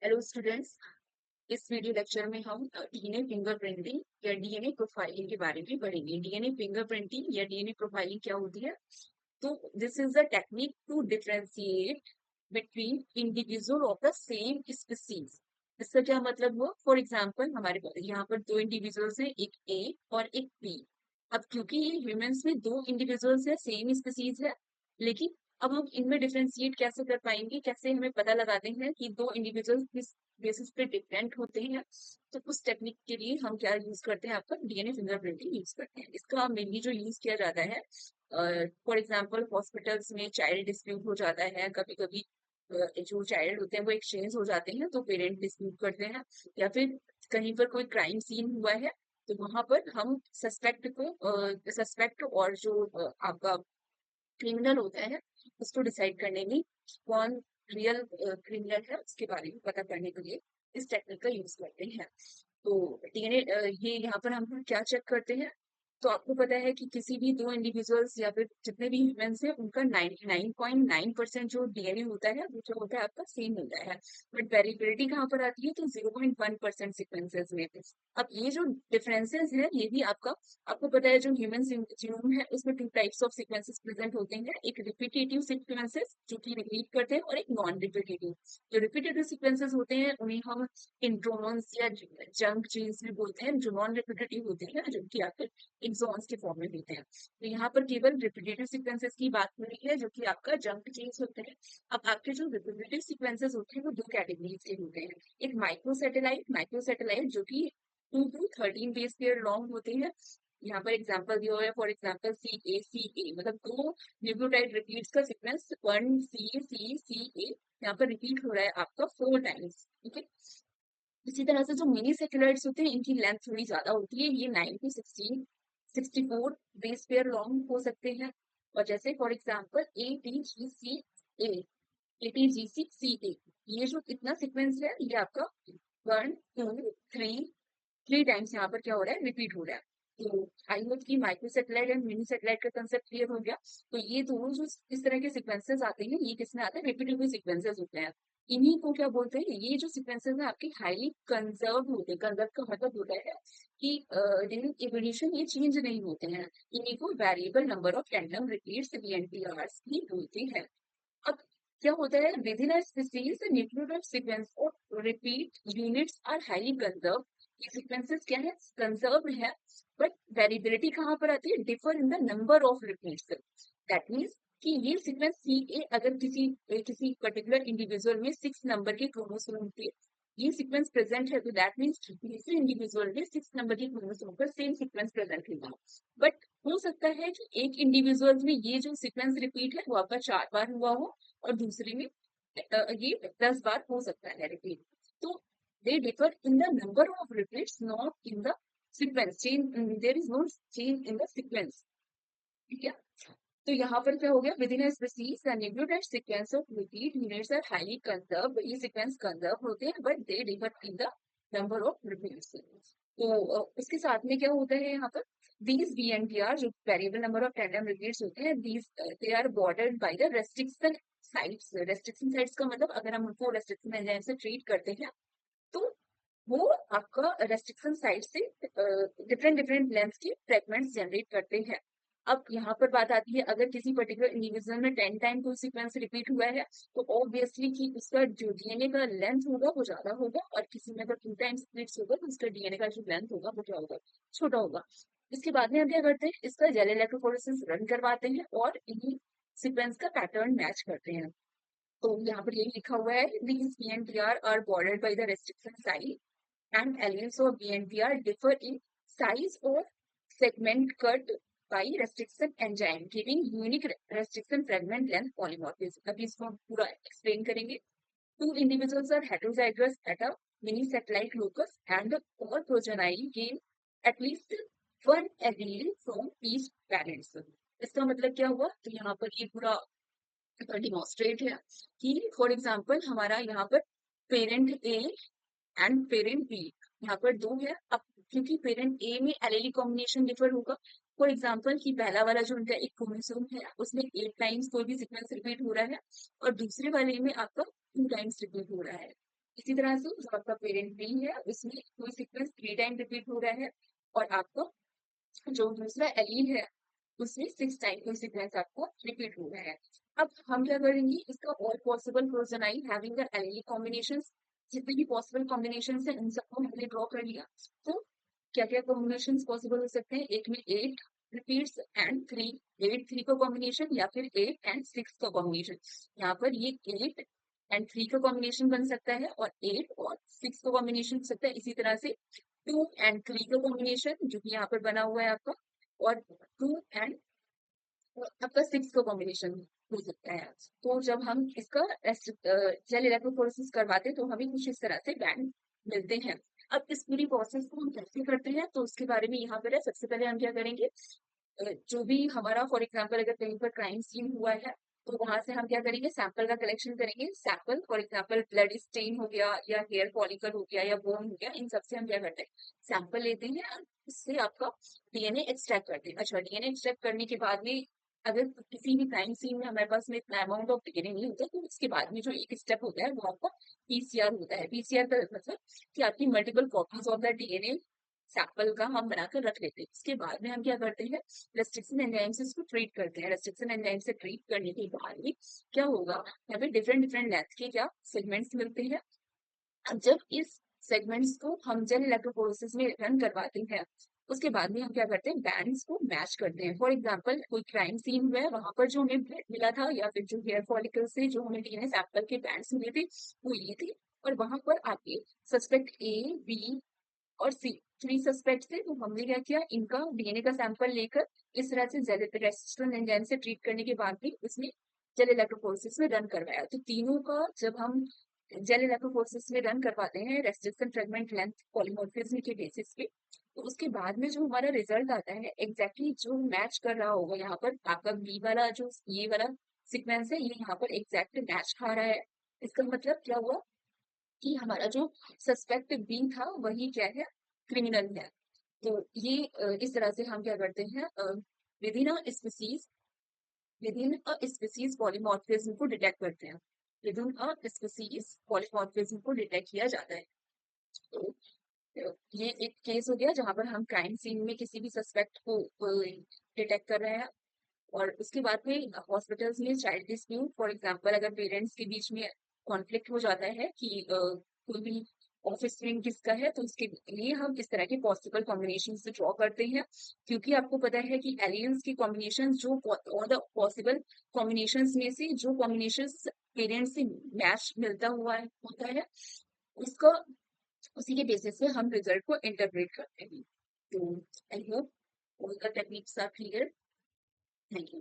Hello students. इस video lecture में हम डीएनए फिंगरप्रिंटिंग या डीएनए प्रोफाइलिंग के बारे में पढ़ेंगे। डीएनए फिंगरप्रिंटिंग या डीएनए प्रोफाइलिंग क्या होती है? तो this is the technique to differentiate between individual of the same species. इसका क्या मतलब हुआ? फॉर एग्जांपल हमारे पास यहाँ पर दो इंडिविजुअल्स हैं, एक ए और एक बी। अब क्योंकि ये ह्यूमंस में दो इंडिविजुअल्स है, सेम स्पीसीज है, लेकिन अब हम इनमें डिफरेंशिएट कैसे कर पाएंगे? कैसे हमें पता लगाते हैं कि दो इंडिविजुअल्स किस बेसिस पे डिफरेंट होते हैं? तो उस टेक्निक के लिए हम क्या यूज करते हैं? आपका डीएनए फिंगरप्रिंटिंग यूज करते हैं। इसका मेनली जो यूज किया जाता है, फॉर एग्जाम्पल हॉस्पिटल्स में चाइल्ड डिस्प्यूट हो जाता है, कभी कभी जो चाइल्ड होते हैं वो एक्सचेंज हो जाते हैं तो पेरेंट डिस्प्यूट करते हैं, या फिर कहीं पर कोई क्राइम सीन हुआ है तो वहां पर हम सस्पेक्ट और जो आपका क्रिमिनल होता है उसको डिसाइड करने में कौन रियल क्रिमिनल है उसके बारे में पता करने के लिए इस टेक्निक का यूज करते हैं। तो डीएनए ये यहाँ पर हम क्या चेक करते हैं? तो आपको पता है कि किसी भी दो इंडिविजुअल्स या फिर जितने भी ह्यूमंस हैं उनका 99.9% जो डीएनए होता है वो जो होता है आपका सेम होता है। बट वेरिएबिलिटी कहाँ पर आती है? तो 0.1% सीक्वेंसेस में। अब ये जो डिफरेंसेस है ये भी आपको पता है जो ह्यूमन जीनोम है उसमें two types of sequences present होते हैं, एक रिपीटेटिव सीक्वेंसेस जो कि रिपीट करते हैं और एक नॉन रिपीटेटिव। जो रिपीटेटिव सीक्वेंसेस होते हैं उन्हें हम इंट्रोन्स या जंक जीन्स भी बोलते हैं। जो नॉन रिपीटेटिव होते हैं जो कि आपके एक्सॉन्स के फॉर्म में होते हैं। तो यहाँ पर केवल रिपीटेटिव सीक्वेंसेस की बात हो रही है जो कि आपका जंक जीन्स होते हैं। अब आपके जो रिपीटेटिव सीक्वेंसेस होते हैं वो दो कैटेगरीज के होते हैं। एक माइक्रोसैटेलाइट जो कि 2 to 13 बेस पेयर लॉन्ग होते हैं। यहाँ पर एग्जांपल दिया हुआ है, फॉर एग्जांपल सी ए मतलब दो न्यूक्लियोटाइड रिपीट्स का sequence 1 C C C A यहाँ पर रिपीट हो रहा है आपका 4 टाइम्स। ठीक है। इसी तरह से जो मिनी सेटेलाइट्स होते हैं इनकी लेंथ थोड़ी ज्यादा होती है, ये 9 to 16 64 बेस पेयर लॉन्ग हो सकते हैं। और जैसे for example A T G C A ये जो इतना सीक्वेंस है ये आपका 1 2 3 टाइम्स यहाँ पर क्या हो रहा है? रिपीट हो रहा है। तो आई होप कि micro satellite and mini satellite का कंसेप्ट क्लियर हो गया। तो ये दोनों जो इस तरह के सीक्वेंसेस आते हैं ये किसमें आते हैं? रिपीटेबल सीक्वेंसेस होते हैं। इन्हीं को क्या बोलते हैं? ये जो सीक्वेंसेस हैं आपके हाईली कंजर्व होते हैं। कंजर्व का मतलब होता है कि ड्यूरिंग इवोल्यूशन ये चेंज नहीं होते हैं। इन्हीं को variable number of random repeats VNTRs भी बोलते हैं। अब क्या होता है? Within a species the nucleotide sequence of repeat units are highly conserve. ये सीक्वेंसेस क्या है? कंजर्व है। बट वेरिएबिलिटी कहाँ पर आती है? Differ in the number of repeats. That means कि ये सीक्वेंस सी ए अगर किसी पर्टिकुलर इंडिविजुअल में 6 नंबर के क्रोमोसोम के ये सीक्वेंस प्रेजेंट है तो दैट मीन्स दूसरे इंडिविजुअल में 6 नंबर के क्रोमोसोम पर सेम सीक्वेंस प्रेजेंट होगा। बट हो सकता है कि एक इंडिविजुअल में ये जो सीक्वेंस रिपीट है वो आपका 4 बार हुआ हो और दूसरे में ये 10 बार हो सकता है रिपीट। तो they differ in the number of repeats not in the sequence change. There is no change in the sequence. ठीक है। तो यहाँ पर क्या हो गया? Within a species the nucleotide sequence of repeat units are highly conserve. ये sequence conserve होते हैं but they differ in the number of repeats. तो इसके साथ में क्या होता है यहाँ पर? these VNTR जो variable number of random repeats होते हैं these they are bordered by the restriction sites। restriction sites का मतलब अगर हम उनको restriction एंजाइम से ट्रीट करते हैं तो वो आपका रेस्ट्रिक्शन साइट से डिफरेंट डिफरेंट लेंथ के फ्रेगमेंट्स जनरेट करते हैं। अब यहाँ पर बात आती है, अगर किसी पर्टिकुलर इंडिविजुअल में 10 टाइम कोई सीक्वेंस रिपीट हुआ है तो ऑब्वियसली कि उसका जो डीएनए का लेंथ होगा वो ज्यादा होगा, और किसी में अगर 2 टाइम्स स्प्लिट्स होगा तो उसका डीएनए का जो लेंथ होगा वो क्या होगा? छोटा होगा। इसके बाद में हम क्या करते हैं? इसका जेल इलेक्ट्रोफोरेसिस रन करवाते हैं और इन्हीं सीक्वेंस का पैटर्न मैच करते हैं। तो यहाँ पर यही लिखा हुआ है, these VNTR are bordered by the restriction site and alleles of VNTR differ in size or segment cut by restriction enzyme giving unique restriction fragment length polymorphism। अभी इसको हम पूरा एक्सप्लेन करेंगे। Two individuals are heterozygous at a mini satellite locus and all progeny gain at least one allele from each parents। इसका मतलब क्या हुआ? तो यहाँ पर ये पूरा डिमॉन्स्ट्रेट है कि फॉर एग्जाम्पल हमारा यहाँ पर parent A and parent B यहाँ पर दो है। अब क्योंकि पेरेंट ए में एलेली कॉम्बिनेशन डिफर होगा, फॉर एग्जाम्पल कि पहला वाला जो उनका एक क्रोमोसोम है उसमें 8 टाइम्स कोई भी सीक्वेंस रिपीट हो रहा है और दूसरे वाले में आपका 2 टाइम्स रिपीट हो रहा है। इसी तरह से जो आपका पेरेंट बी है उसमें कोई सीक्वेंस 3 टाइम रिपीट हो रहा है, और आपका जो दूसरा एलील है उसमें 6 टाइम कोई सीक्वेंस आपको रिपीट हो रहा है। अब हम क्या करेंगे, इसका all possible progeny having the allele combinations, जितने भी पॉसिबल कॉम्बिनेशन है उन सबको हमने ड्रॉ कर लिया। तो क्या क्या कॉम्बिनेशन पॉसिबल हो सकते हैं, एक में 8 रिपीट्स एंड 3, 8 3 का कॉम्बिनेशन, या फिर 8 एंड 6 का कॉम्बिनेशन। यहाँ पर ये 8 एंड 3 का कॉम्बिनेशन बन सकता है, और 8 और 6 का कॉम्बिनेशन हो सकता है। इसी तरह से 2 एंड 3 का कॉम्बिनेशन जो कि यहाँ पर बना हुआ है आपका, और 2 एंड आपका 6 का कॉम्बिनेशन हो सकता है। तो जब हम इसका जेल इलेक्ट्रोफोरेसिस करवाते हैं तो हमें कुछ इस तरह से बैंड मिलते हैं। अब इस पूरी प्रोसेस को हम कैसे करते हैं तो उसके बारे में यहाँ पर है। सबसे पहले हम क्या करेंगे, जो भी हमारा फॉर एग्जाम्पल अगर कहीं पर क्राइम सीन हुआ है तो वहां से हम क्या करेंगे, सैंपल का कलेक्शन करेंगे। Sample for example blood stain हो गया, या हेयर फॉलिकल हो गया, या बोन हो गया, इन सबसे हम क्या करते हैं, सैंपल लेते हैं और इससे आपका डीएनए एक्सट्रैक्ट करते हैं। अच्छा, डीएनए एक्सट्रैक्ट करने के बाद में अगर किसी भी क्राइम सीन में हमारे पास में इतना अमाउंट ऑफ डीएनए नहीं होता तो उसके बाद में जो एक स्टेप होता है वो आपका पीसीआर होता है। पीसीआर का मतलब कि आपकी multiple copies of the DNA sample का हम बनाकर रख लेते हैं। उसके बाद में हम क्या करते हैं, रेस्ट्रिक्शन एंजाइम से इसको ट्रीट करते हैं। रेस्ट्रिक्शन एंजाइम से ट्रीट करने के बाद में क्या होगा, यहाँ पे डिफरेंट डिफरेंट लेंथ के क्या सेगमेंट्स मिलते हैं। अब जब इस सेगमेंट्स को हम जेल इलेक्ट्रोफोरेसिस में रन करवाते हैं उसके बाद में हम क्या करते हैं, बैंड्स को मैच करते हैं। फॉर एग्जांपल कोई क्राइम सीन हुआ है, वहां पर जो हमें ब्लड मिला था या फिर जो हेयर फॉलिकल से जो हमें डीएनए सैंपल के बैंड्स मिले थे वो ये थे, और वहां पर आके सस्पेक्ट ए, बी और सी, 3 सस्पेक्ट थे। तो हमने क्या किया, इनका डीएनए का सैंपल लेकर इस तरह से रेसिस्टेंस एंजाइम से ट्रीट करने के बाद भी उसमें जेल इलेक्ट्रोफोरेसिस में रन करवाया। तो तीनों का जब हम जेल इलेक्ट्रोफोरेसिस में रन करवाते हैं रेस्ट्रिक्शन फ्रेगमेंट लेंथ पॉलीमॉर्फिज्म के बेसिस पे, तो उसके बाद में जो हमारा रिजल्ट आता है एग्जैक्टली जो मैच कर रहा होगा, यहाँ पर आपका बी वाला जो ये वाला सीक्वेंस है ये यहाँ पर एग्जैक्ट मैच खा रहा है। इसका मतलब क्या हुआ कि हमारा जो सस्पेक्ट बी था वही क्या है, क्रिमिनल है। तो ये इस तरह से हम क्या करते हैं, within a species within a species polymorphism को डिटेक्ट करते हैं। विदिन अ स्पीसीज पॉलीमॉर्फिज्म को डिटेक्ट किया जाता है। तो ये एक केस हो गया जहां पर हम क्राइम सीन में किसी भी सस्पेक्ट को डिटेक्ट कर रहे हैं। और उसके बाद में हॉस्पिटल्स में चाइल्ड डिस्प्यूट फॉर एग्जांपल अगर पेरेंट्स के बीच में कॉन्फ्लिक्ट हो जाता है कि कोई भी ऑफिस में किसका है, तो उसके लिए हम इस तरह के पॉसिबल कॉम्बिनेशन से ड्रॉ करते हैं। क्योंकि आपको पता है कि एलियंस की कॉम्बिनेशन जो और द पॉसिबल कॉम्बिनेशन में से जो कॉम्बिनेशन पेरेंट्स से मैच मिलता हुआ होता है उसका उसी के बेसिस पे हम रिजल्ट को इंटरप्रेट करते हैं। तो I hope all the techniques are clear. Thank you.